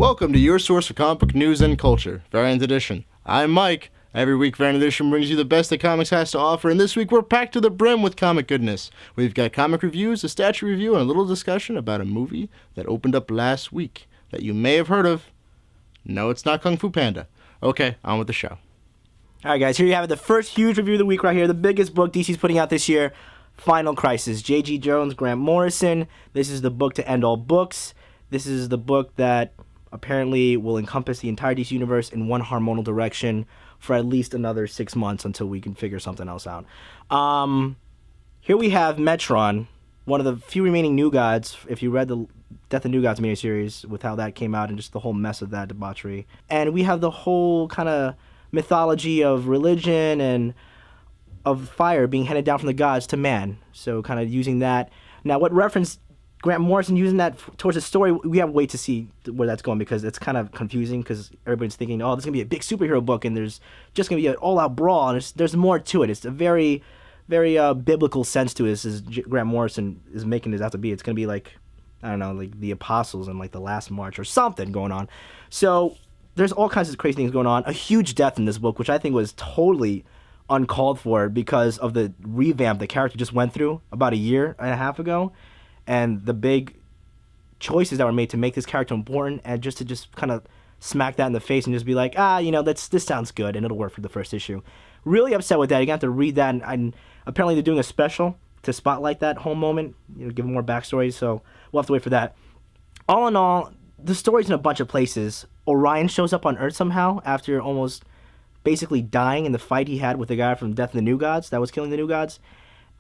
Welcome to your source for comic book news and culture, Variant Edition. I'm Mike. Every week, Variant Edition brings you the best that comics has to offer, and this week we're packed to the brim with comic goodness. We've got comic reviews, a statue review, and a little discussion about a movie that opened up last week that you may have heard of. No, it's not Kung Fu Panda. Okay, on with the show. All right, guys, here you have it. The first huge review of the week right here. The biggest book DC's putting out this year, Final Crisis. J.G. Jones, Grant Morrison. This is the book to end all books. This is the book that apparently will encompass the entire DC universe in one hormonal direction for at least another 6 months until we can figure something else out. Here we have Metron, one of the few remaining New Gods, if you read the Death of New Gods miniseries, with how that came out and just the whole mess of that debauchery. And we have the whole kind of mythology of religion and of fire being handed down from the gods to man. So kind of using that. Now, what reference Grant Morrison using that towards the story, we have to wait to see where that's going, because it's kind of confusing, because everybody's thinking, oh, this is going to be a big superhero book and there's just going to be an all-out brawl, and there's more to it. It's a very, very biblical sense to it, as Grant Morrison is making it out to be. It's going to be like, I don't know, like the Apostles and like the Last March or something going on. So there's all kinds of crazy things going on. A huge death in this book, which I think was totally uncalled for because of the revamp the character just went through about a year and a half ago, and the big choices that were made to make this character important, and just to kind of smack that in the face and just be like, this sounds good and it'll work for the first issue. Really upset with that. You're going to have to read that, and apparently they're doing a special to spotlight that whole moment, give more backstory, so we'll have to wait for that. All in all, the story's in a bunch of places. Orion shows up on Earth somehow after almost basically dying in the fight he had with the guy from Death of the New Gods that was killing the New Gods.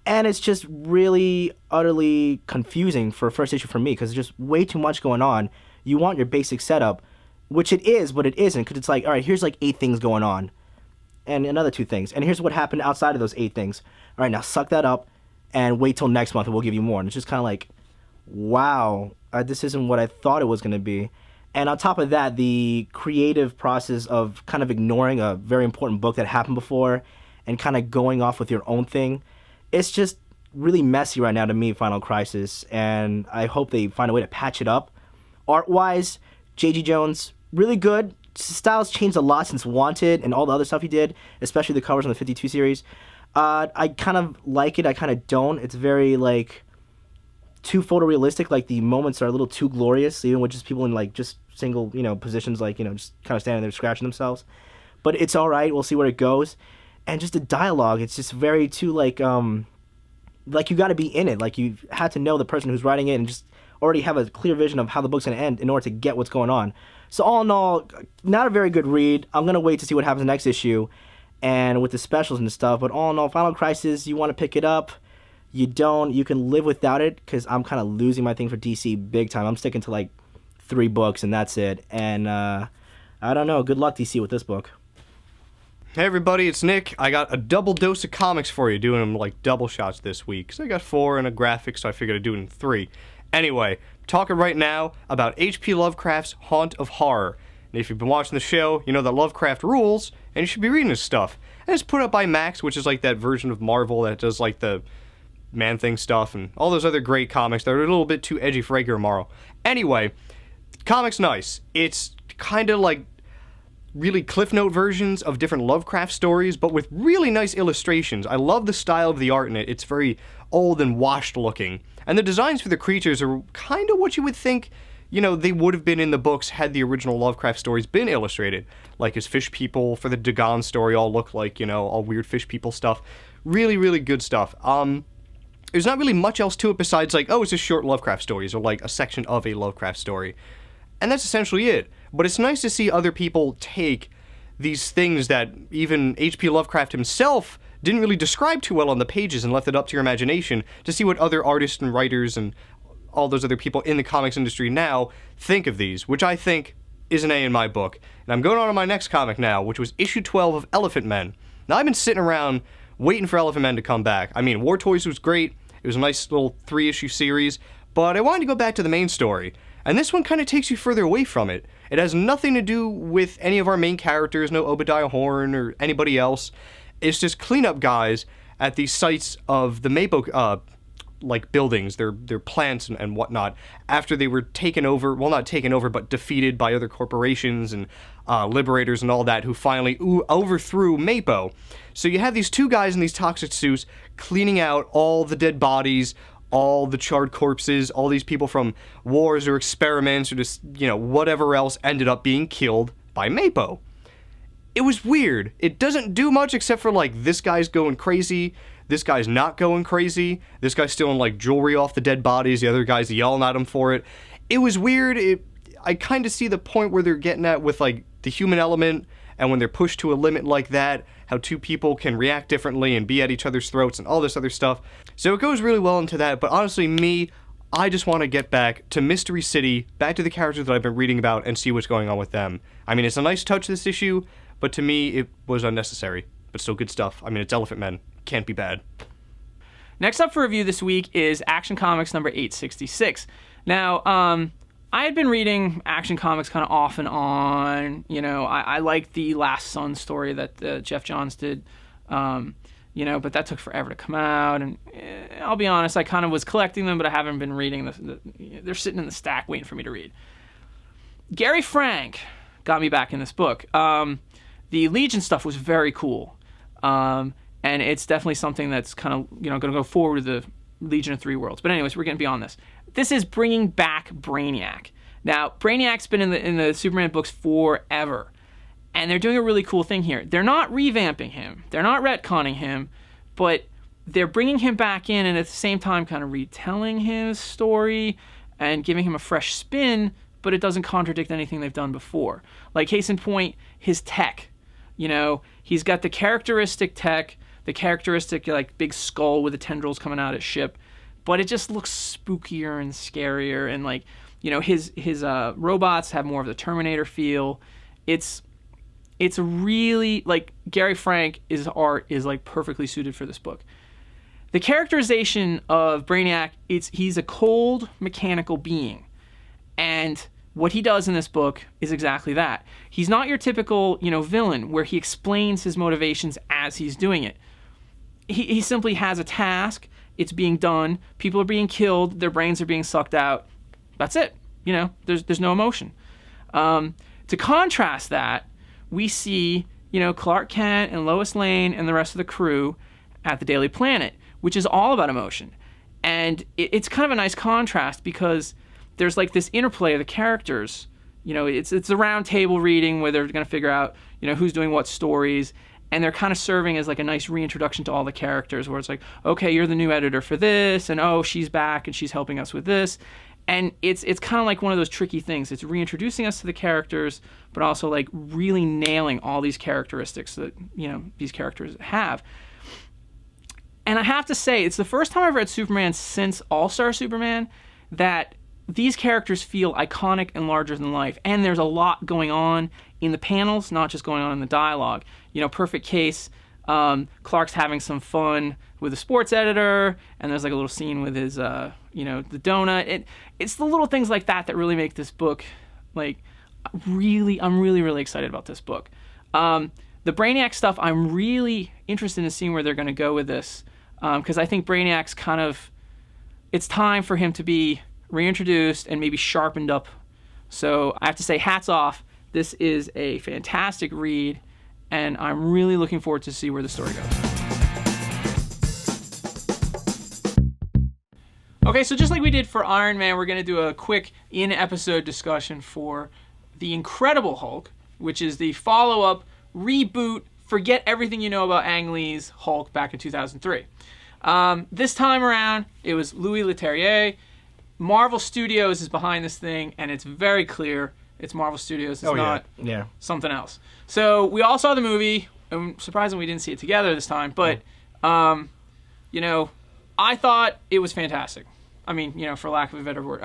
And it's just really, utterly confusing for a first issue for me, because there's just way too much going on. You want your basic setup, which it is, but it isn't, because it's like, all right, here's like 8 things going on, and another 2 things, and here's what happened outside of those 8 things. All right, now suck that up, and wait till next month, and we'll give you more. And it's just kind of like, wow, this isn't what I thought it was going to be. And on top of that, the creative process of kind of ignoring a very important book that happened before and kind of going off with your own thing, it's just really messy right now to me, Final Crisis, and I hope they find a way to patch it up. Art-wise, J.G. Jones, really good. Styles changed a lot since Wanted and all the other stuff he did, especially the covers on the 52 series. I kind of like it, I kind of don't. It's very, like, too photorealistic. Like, the moments are a little too glorious, even with just people in, like, just single, positions, like, just kind of standing there scratching themselves. But it's all right. We'll see where it goes. And just the dialogue, it's just very too, like you got to be in it. Like, you had to know the person who's writing it and just already have a clear vision of how the book's going to end in order to get what's going on. So all in all, not a very good read. I'm going to wait to see what happens in the next issue and with the specials and stuff. But all in all, Final Crisis, you want to pick it up. You don't. You can live without it, because I'm kind of losing my thing for DC big time. I'm sticking to, like, 3 books, and that's it. And I don't know. Good luck, DC, with this book. Hey everybody, it's Nick. I got a double dose of comics for you, doing them like double shots this week. So I got 4 and a graphic, so I figured I'd do it in 3. Anyway, talking right now about H.P. Lovecraft's Haunt of Horror. And if you've been watching the show, you know that Lovecraft rules, and you should be reading his stuff. And it's put up by Max, which is like that version of Marvel that does like the Man-Thing stuff and all those other great comics that are a little bit too edgy for regular Marvel. Anyway, the comic's nice. It's kind of like really Cliff Note versions of different Lovecraft stories, but with really nice illustrations. I love the style of the art in it. It's very old and washed looking. And the designs for the creatures are kind of what you would think, they would have been in the books had the original Lovecraft stories been illustrated. Like his fish people for the Dagon story all look like, all weird fish people stuff. Really, really good stuff. There's not really much else to it besides like, oh, it's just short Lovecraft stories, or like a section of a Lovecraft story. And that's essentially it. But it's nice to see other people take these things that even H.P. Lovecraft himself didn't really describe too well on the pages and left it up to your imagination to see what other artists and writers and all those other people in the comics industry now think of these, which I think is an A in my book. And I'm going on to my next comic now, which was issue 12 of Elephantmen. Now, I've been sitting around waiting for Elephantmen to come back. I mean, War Toys was great. It was a nice little 3-issue series, but I wanted to go back to the main story. And this one kind of takes you further away from it. It has nothing to do with any of our main characters, no Obadiah Horn or anybody else. It's just cleanup guys at the sites of the like buildings, their plants and whatnot, after they were taken over, well, not taken over, but defeated by other corporations and liberators and all that, who finally overthrew Mapo. So you have these two guys in these toxic suits cleaning out all the dead bodies, all the charred corpses, all these people from wars or experiments or just, whatever else ended up being killed by Mapo. It was weird. It doesn't do much except for, like, this guy's going crazy, this guy's not going crazy, this guy's stealing, like, jewelry off the dead bodies, the other guy's yelling at him for it. It was weird. I kind of see the point where they're getting at with, like, the human element, and when they're pushed to a limit like that, how two people can react differently and be at each other's throats and all this other stuff. So it goes really well into that, but honestly, I just want to get back to Mystery City, back to the characters that I've been reading about, and see what's going on with them. I mean, it's a nice touch, this issue, but to me, it was unnecessary. But still good stuff. I mean, it's Elephantmen. Can't be bad. Next up for review this week is Action Comics number 866. Now, I had been reading Action Comics kind of off and on. I liked the Last Son story that Jeff Johns did, but that took forever to come out. And I'll be honest, I kind of was collecting them, but I haven't been reading. They're sitting in the stack waiting for me to read. Gary Frank got me back in this book. The Legion stuff was very cool. And it's definitely something that's kind of, going to go forward with the Legion of Three Worlds. But anyways, we're getting beyond this. This is bringing back Brainiac. Now, Brainiac's been in the Superman books forever. And they're doing a really cool thing here. They're not revamping him. They're not retconning him. But they're bringing him back in and at the same time kind of retelling his story and giving him a fresh spin, but it doesn't contradict anything they've done before. Like, case in point, his tech. He's got the characteristic tech, the characteristic, like, big skull with the tendrils coming out of his ship, but it just looks spookier and scarier, and, like, his robots have more of the Terminator feel. It's really, like, Gary Frank, his art is, like, perfectly suited for this book. The characterization of Brainiac, he's a cold, mechanical being, and what he does in this book is exactly that. He's not your typical, villain where he explains his motivations as he's doing it. He simply has a task, it's being done, people are being killed, their brains are being sucked out. That's it. There's no emotion. To contrast that, we see, Clark Kent and Lois Lane and the rest of the crew at the Daily Planet, which is all about emotion. And it's kind of a nice contrast because there's like this interplay of the characters. It's a round table reading where they're going to figure out, who's doing what stories, and they're kind of serving as like a nice reintroduction to all the characters where it's like, okay, you're the new editor for this, and oh, she's back and she's helping us with this. And it's kind of like one of those tricky things. It's reintroducing us to the characters, but also like really nailing all these characteristics that, these characters have. And I have to say, it's the first time I've read Superman since All-Star Superman that these characters feel iconic and larger than life. And there's a lot going on in the panels, not just going on in the dialogue. Perfect case, Clark's having some fun with the sports editor, and there's like a little scene with his, the donut. It's the little things like that that really make this book, like, I'm really excited about this book. The Brainiac stuff, I'm really interested in seeing where they're going to go with this, because I think Brainiac's kind of, it's time for him to be reintroduced and maybe sharpened up. So I have to say, hats off. This is a fantastic read, and I'm really looking forward to see where the story goes. Okay, so just like we did for Iron Man, we're going to do a quick in-episode discussion for The Incredible Hulk, which is the follow-up, reboot, forget everything you know about Ang Lee's Hulk back in 2003. This time around, it was Louis Leterrier. Marvel Studios is behind this thing, and it's very clear it's Marvel Studios. It's not something else. So we all saw the movie, and surprisingly we didn't see it together this time, but, I thought it was fantastic. I mean, for lack of a better word.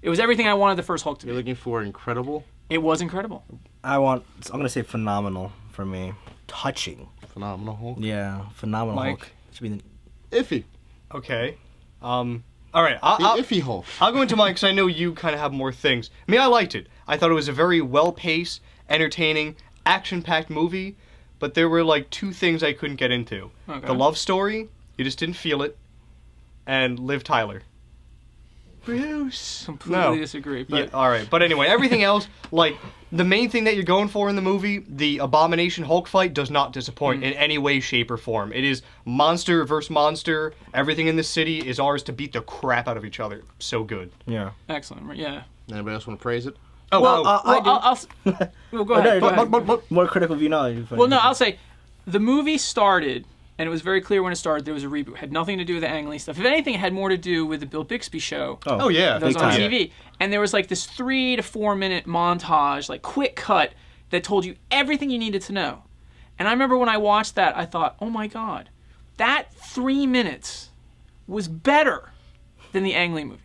It was everything I wanted the first Hulk to be. You're looking for incredible? It was incredible. I'm going to say phenomenal for me. Touching. Phenomenal Hulk? Yeah, phenomenal Mike? Hulk. Should be Iffy. Okay. All right, The iffy Hulk. I'll go into mine because I know you kind of have more things. I mean, I liked it. I thought it was a very well-paced, entertaining, action-packed movie, but there were like two things I couldn't get into. Okay. The love story, you just didn't feel it, and Liv Tyler. Bruce. Completely disagree. But Yeah, all right. But anyway, everything else, like, the main thing that you're going for in the movie, the Abomination Hulk fight, does not disappoint in any way, shape, or form. It is monster versus monster. Everything in this city is ours to beat the crap out of each other. So good. Yeah. excellent. Yeah. Anybody else want to praise it? Oh, Well, wow. I do. Well, go ahead. no, Go no, ahead. More critical view knowledge. Well, no, I'll say the movie started, and it was very clear when it started there was a reboot. It had nothing to do with the Ang Lee stuff. If anything, it had more to do with the Bill Bixby show. Oh, yeah. That was on time. TV. And there was like this 3 to 4 minute montage, like quick cut, that told you everything you needed to know. And I remember when I watched that, I thought, oh my God, that 3 minutes was better than the Ang Lee movie.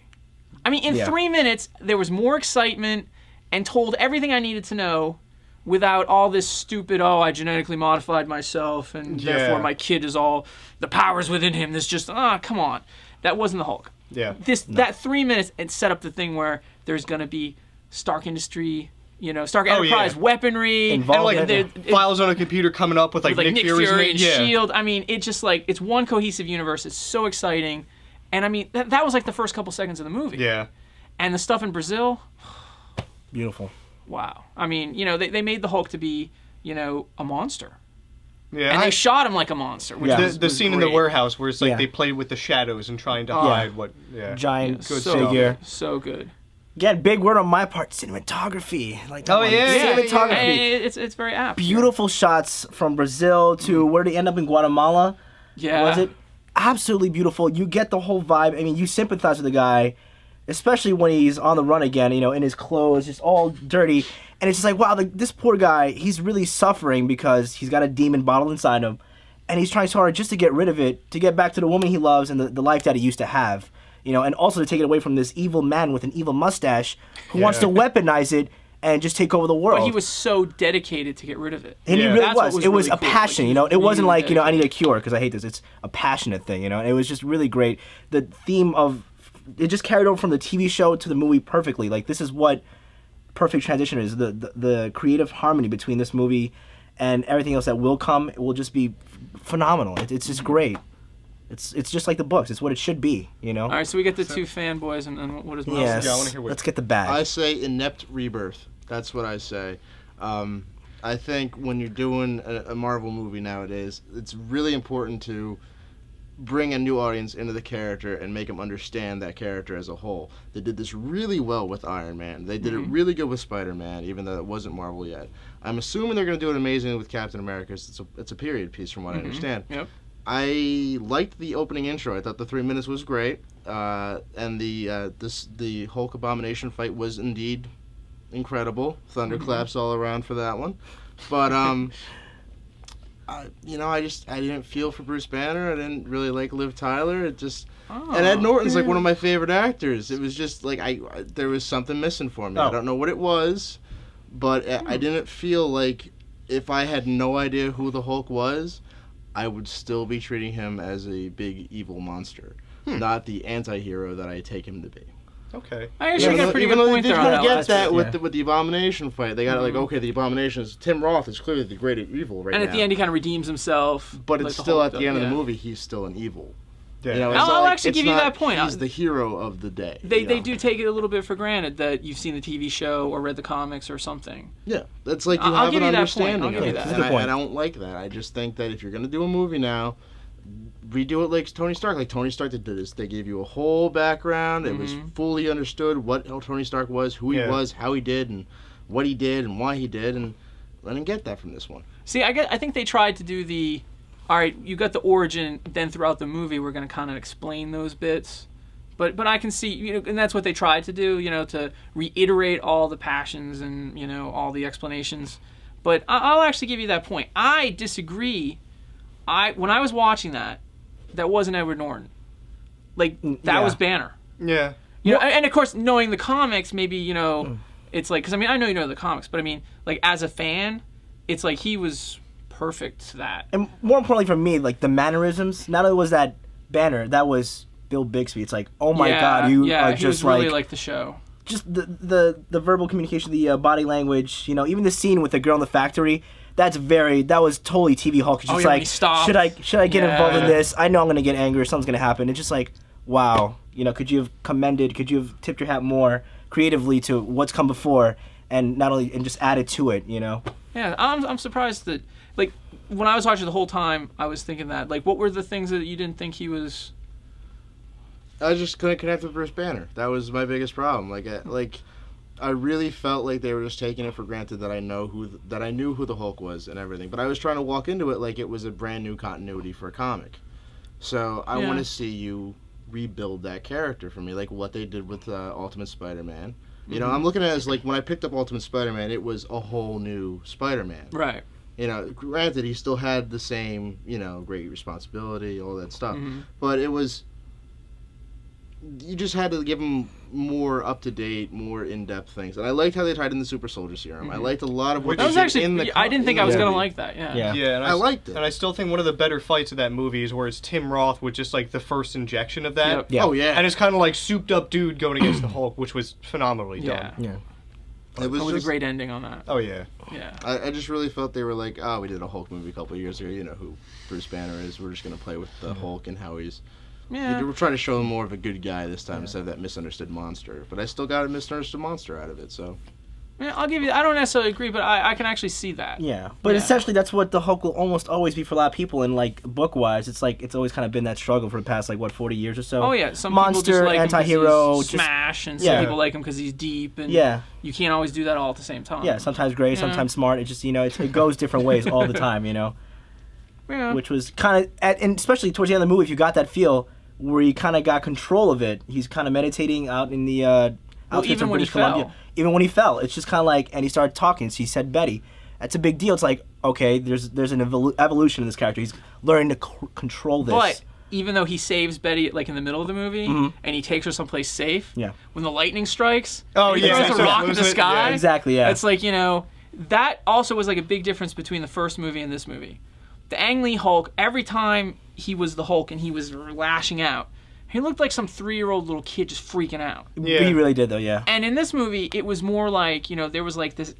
I mean, in 3 minutes, there was more excitement and told everything I needed to know without all this stupid, oh, I genetically modified myself and therefore my kid is all, the power's within him. This just, come on. That wasn't the Hulk. Yeah. That 3 minutes, it set up the thing where there's going to be Stark Industry, Stark Enterprise weaponry. Involved And, like, in files on a computer coming up with, like, Nick Fury's Fury name. and Yeah. S.H.I.E.L.D. I mean, it's just like, it's one cohesive universe. It's so exciting. And I mean, that was like the first couple seconds of the movie. Yeah. And the stuff in Brazil, Beautiful. wow. I mean, they made the Hulk to be, a monster. Yeah. And they shot him like a monster. Which Yeah. The scene in the great. warehouse where it's like Yeah. they played with the shadows and trying to hide what. Yeah. Giant Good figure. So good. Again, big word on my part, cinematography. Like that Oh, one. yeah. Cinematography. And it's very apt. Beautiful shots from Brazil to where did he end up in Guatemala? Yeah. Was it? Absolutely beautiful. You get the whole vibe. I mean, you sympathize with the guy, especially when he's on the run again, in his clothes, just all dirty. And it's just like, wow, this poor guy, he's really suffering because he's got a demon bottled inside him. And he's trying so hard just to get rid of it, to get back to the woman he loves and the life that he used to have. And also to take it away from this evil man with an evil mustache who wants to weaponize it and just take over the world. But he was so dedicated to get rid of it. And he Yeah. really That's what was. was It was really a cool. passion, Like, he was It wasn't really like, I dedicated. need a cure, because I hate this. It's a passionate thing, And it was just really great. The theme of it just carried over from the TV show to the movie perfectly. Like, this is what perfect transition is. The creative harmony between this movie and everything else that will come, it will just be phenomenal. It's just great. It's just like the books. It's what it should be, All right, so we get the two fanboys, and what does Miles Yes. Yeah, I wanna hear what- Let's get the bag. I say inept rebirth. That's what I say. I think when you're doing a Marvel movie nowadays, it's really important to bring a new audience into the character and make them understand that character as a whole. They did this really well with Iron Man. They did it really good with Spider-Man, even though it wasn't Marvel yet. I'm assuming they're going to do it amazingly with Captain America. It's a period piece from what I understand. Yep. I liked the opening intro. I thought the 3 minutes was great, and the Hulk Abomination fight was indeed incredible. Thunderclaps all around for that one, but I didn't feel for Bruce Banner. I didn't really like Liv Tyler. And Ed Norton's like one of my favorite actors. It was just like there was something missing for me. I don't know what it was, but I didn't feel like if I had no idea who the Hulk was, I would still be treating him as a big evil monster, not the anti-hero that I take him to be. Okay. I actually got a pretty Even good though point they did there on kind that. of one. get that Yeah. with the Abomination fight. They got it like, okay, the Abomination is Tim Roth is clearly the great evil right And now. at the end, he kind of redeems himself. but like it's the still Hulk at the does, end of yeah. the movie, he's still an evil. Yeah. It's I'll not like- actually it's give you not- that point. He's the hero of the day. They do take it a little bit for granted that you've seen the TV show or read the comics or something. Yeah, that's like you I'll have give an you that point. understanding I'll give of you it. that. That's a And good point. I don't like that. I just think that if you're going to do a movie now, redo it like Tony Stark. Like Tony Stark did this. They gave you a whole background. It was fully understood how Tony Stark was, who he was, how he did, and what he did, and why he did, and I didn't get that from this one. See, I think they tried to do the, all right, you got the origin, then throughout the movie we're going to kind of explain those bits. But I can see, and that's what they tried to do, to reiterate all the passions and, all the explanations. But I'll actually give you that point. I disagree. When I was watching that wasn't Edward Norton. Like, that was Banner. Yeah. And of course, knowing the comics, maybe, it's like, because I know you know the comics, but I mean, like, as a fan, it's like he was perfect to that. And more importantly for me, like the mannerisms, not only was that Banner, that was Bill Bixby. It's like, oh my God, you are he just was really like the show. just the verbal communication, the body language, even the scene with the girl in the factory. That was totally TV Hulk. It's just when like, he stopped. should I get involved in this? I know I'm gonna get angry or something's gonna happen. It's just like, wow, could you have tipped your hat more creatively to what's come before, and just added to it, Yeah, I'm surprised that, like, when I was watching the whole time, I was thinking that, like, what were the things that you didn't think he was? I just couldn't connect with Bruce Banner. That was my biggest problem. I really felt like they were just taking it for granted that I knew who the Hulk was and everything. But I was trying to walk into it like it was a brand new continuity for a comic. So I want to see you rebuild that character for me, like what they did with Ultimate Spider-Man. I'm looking at it as, like, when I picked up Ultimate Spider-Man, it was a whole new Spider-Man. Right. Granted, he still had the same, great responsibility, all that stuff. But it was... You just had to give him more up-to-date, more in-depth things. And I liked how they tied in the Super Soldier Serum. I liked a lot of what that they was did actually, in the I didn't think I was going to like that, Yeah. And I liked it. And I still think one of the better fights of that movie is where it's Tim Roth with just, like, the first injection of that. Yep. Yeah. Oh, yeah. And it's kind of like souped-up dude going against the Hulk, which was phenomenally done. Yeah. It was That was just, a great ending on that. Oh, yeah. Yeah. I just really felt they were like, oh, we did a Hulk movie a couple of years ago. You know who Bruce Banner is. We're just going to play with the Hulk and how he's... Yeah. We're trying to show him more of a good guy this time instead of that misunderstood monster. But I still got a misunderstood monster out of it, so... Yeah, I'll give you. I don't necessarily agree, but I can actually see that. Yeah, but essentially that's what the Hulk will almost always be for a lot of people. And, like, book-wise, it's like it's always kind of been that struggle for the past 40 years or so. Oh yeah, some monster, people just like anti-hero, him 'cause he's smash, and some people like him because he's deep, and you can't always do that all at the same time. Yeah, sometimes great, sometimes smart. It just it goes different ways all the time, Yeah. Which was kind of, and especially towards the end of the movie, if you got that feel where he kind of got control of it. He's kind of meditating out in the outskirts of British Columbia. Even when he fell, it's just kind of like, and he started talking. So he said Betty. That's a big deal. It's like, okay, there's an evolution in this character. He's learning to control this. But even though he saves Betty like in the middle of the movie, and he takes her someplace safe, when the lightning strikes, he throws a rock at the sky. Yeah. Exactly. Yeah. It's like, that also was like a big difference between the first movie and this movie. The Ang Lee Hulk, every time he was the Hulk and he was lashing out, he looked like some 3-year-old little kid just freaking out. Yeah. He really did, though, yeah. And in this movie, it was more like, there was like this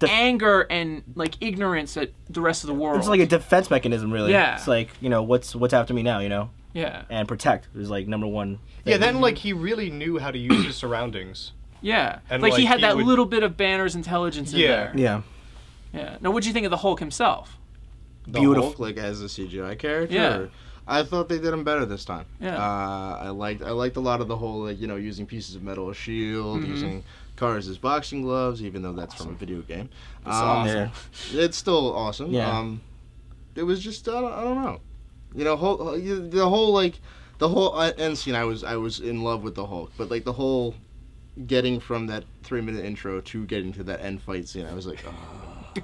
anger and like ignorance at the rest of the world. It's like a defense mechanism, really. Yeah. It's like, what's after me now, Yeah. And protect is like number one thing. Yeah, then like he really knew how to use his surroundings. Yeah. And, like he had that would... little bit of Banner's intelligence in there. Yeah. Yeah. Now, what'd you think of the Hulk himself? The Beautiful. Hulk, like as a CGI character. Yeah. I thought they did him better this time. Yeah. I liked a lot of the whole, like, using pieces of metal as shield, using cars as boxing gloves, even though that's from a video game. It's still awesome. Yeah. It was just I don't know. The whole end scene. I was in love with the Hulk, but like the whole getting from that 3-minute intro to getting to that end fight scene, I was like, oh.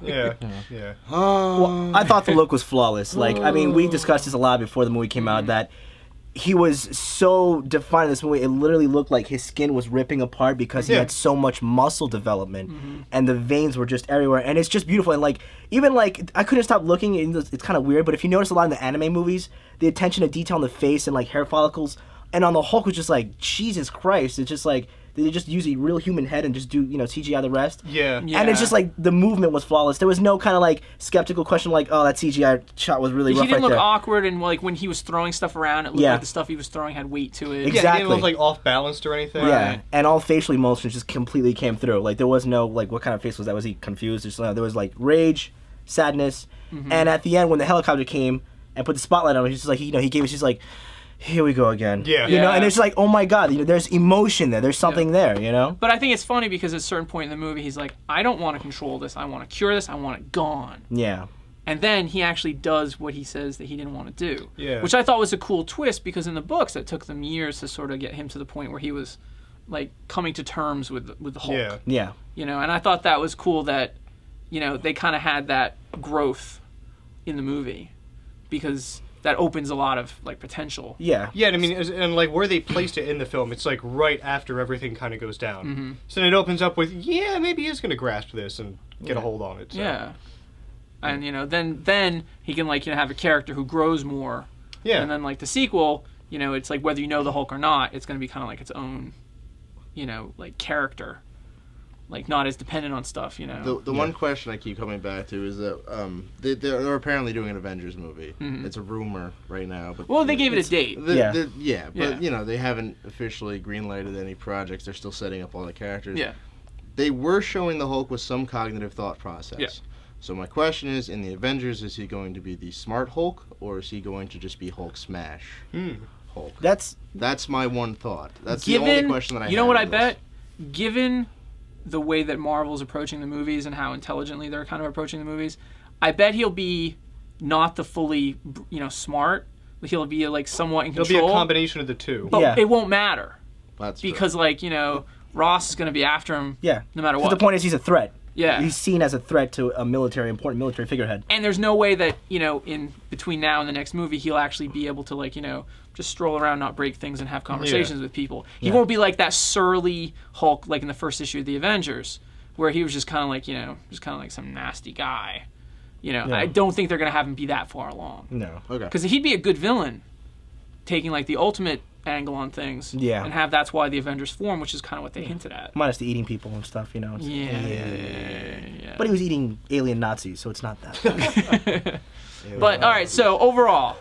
Yeah. Well, I thought the look was flawless. Like, I mean, we discussed this a lot before the movie came out, that he was so defined in this movie. It literally looked like his skin was ripping apart because he had so much muscle development, and the veins were just everywhere. And it's just beautiful. And like, even like, I couldn't stop looking. It's kind of weird, but if you notice a lot in the anime movies, the attention to detail on the face and like hair follicles, and on the Hulk was just like, Jesus Christ! It's just like, they just use a real human head and just do, CGI the rest. Yeah. And it's just like, the movement was flawless. There was no kind of like skeptical question like, oh, that CGI shot was really rough He didn't right look there. awkward, and like when he was throwing stuff around, it looked like the stuff he was throwing had weight to it. Exactly. Yeah, he didn't look like off balanced or anything. Yeah, Right. and all facial emotions just completely came through. Like, there was no, like, what kind of face was that? Was he confused? There was, like, rage, sadness, and at the end, when the helicopter came and put the spotlight on him, he's just like, he gave us just like, here we go again. Yeah. And it's like, oh my God, there's emotion there. There's something there, But I think it's funny because at a certain point in the movie, he's like, I don't want to control this. I want to cure this. I want it gone. Yeah. And then he actually does what he says that he didn't want to do. Yeah. Which I thought was a cool twist, because in the books, it took them years to sort of get him to the point where he was, like, coming to terms with the Hulk. Yeah. Yeah. And I thought that was cool that, they kind of had that growth in the movie, because that opens a lot of like potential. Yeah. Yeah, and I mean, and like where they placed it in the film, it's like right after everything kind of goes down. So then it opens up with, maybe he's going to grasp this and get a hold on it. So. Yeah. And then he can like have a character who grows more. Yeah. And then like the sequel, it's like whether you know the Hulk or not, it's going to be kind of like its own, like character. like not as dependent on stuff, you know. The one question I keep coming back to is that they're apparently doing an Avengers movie. It's a rumor right now, but Well, they gave it a date. But you know, they haven't officially greenlighted any projects. They're still setting up all the characters. Yeah. They were showing the Hulk with some cognitive thought process. Yeah. So my question is, in the Avengers, is he going to be the smart Hulk, or is he going to just be Hulk smash Hulk? That's my one thought. That's the only question that I have. You know what I bet? Given the way that Marvel's approaching the movies and how intelligently they're kind of approaching the movies, I bet he'll be not the fully, you know, smart. He'll be like somewhat in control. He'll be a combination of the two. But it won't matter. That's because, like, you know, Ross is going to be after him no matter what. The point is he's a threat. Yeah. He's seen as a threat to a important military figurehead. And there's no way that, you know, in between now and the next movie, he'll actually be able to, like, you know, just stroll around, not break things, and have conversations with people. He won't be like that surly Hulk, like in the first issue of the Avengers, where he was just kind of like, you know, just kind of like some nasty guy. You know, I don't think they're going to have him be that far along. No. Okay. Because he'd be a good villain, taking, like, the ultimate angle on things. Yeah. And have that's why the Avengers form, which is kind of what they hinted at. Minus the eating people and stuff, you know. Yeah. But he was eating alien Nazis, so it's not that. But, all right, so overall.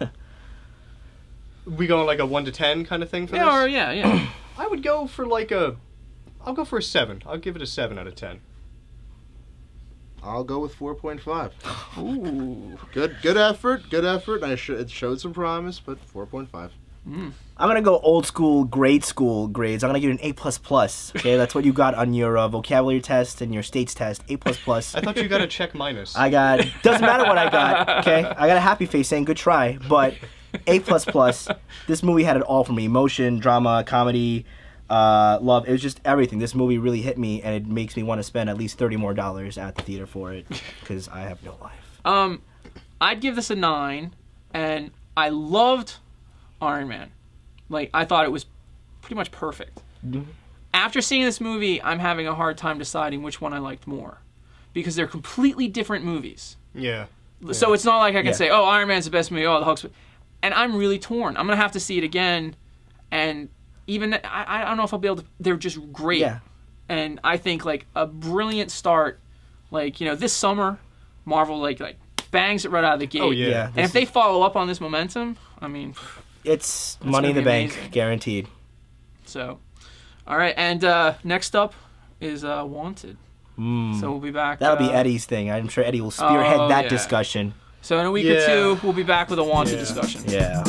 We going like a 1 to 10 kind of thing for this? Yeah. I would go for like I'll go for a 7. I'll give it a 7 out of 10. I'll go with 4.5. Ooh. Good effort. It showed some promise, but 4.5. I'm gonna go old school, grade school grades. I'm gonna give it an A++. Okay, that's what you got on your vocabulary test and your states test. A++. I thought you got a check minus. I got. Doesn't matter what I got. Okay, I got a happy face saying good try, but A++. This movie had it all for me: emotion, drama, comedy, love. It was just everything. This movie really hit me, and it makes me want to spend at least $30 more at the theater for it because I have no life. I'd give this a 9, and I loved Iron Man. Like, I thought it was pretty much perfect. After seeing this movie, I'm having a hard time deciding which one I liked more, because they're completely different movies. Yeah. So it's not like I can say, oh, Iron Man's the best movie, oh, the Hulk's... And I'm really torn. I'm going to have to see it again, and even... I don't know if I'll be able to... They're just great. Yeah. And I think, like, a brilliant start, like, you know, this summer, Marvel, like bangs it right out of the gate. Oh, yeah. And if they follow up on this momentum, I mean... It's money in the bank, amazing. guaranteed. So, all right, and next up is Wanted. So we'll be back. That'll be Eddie's thing. I'm sure Eddie will spearhead that discussion. So in a week or two, we'll be back with a Wanted discussion. Yeah.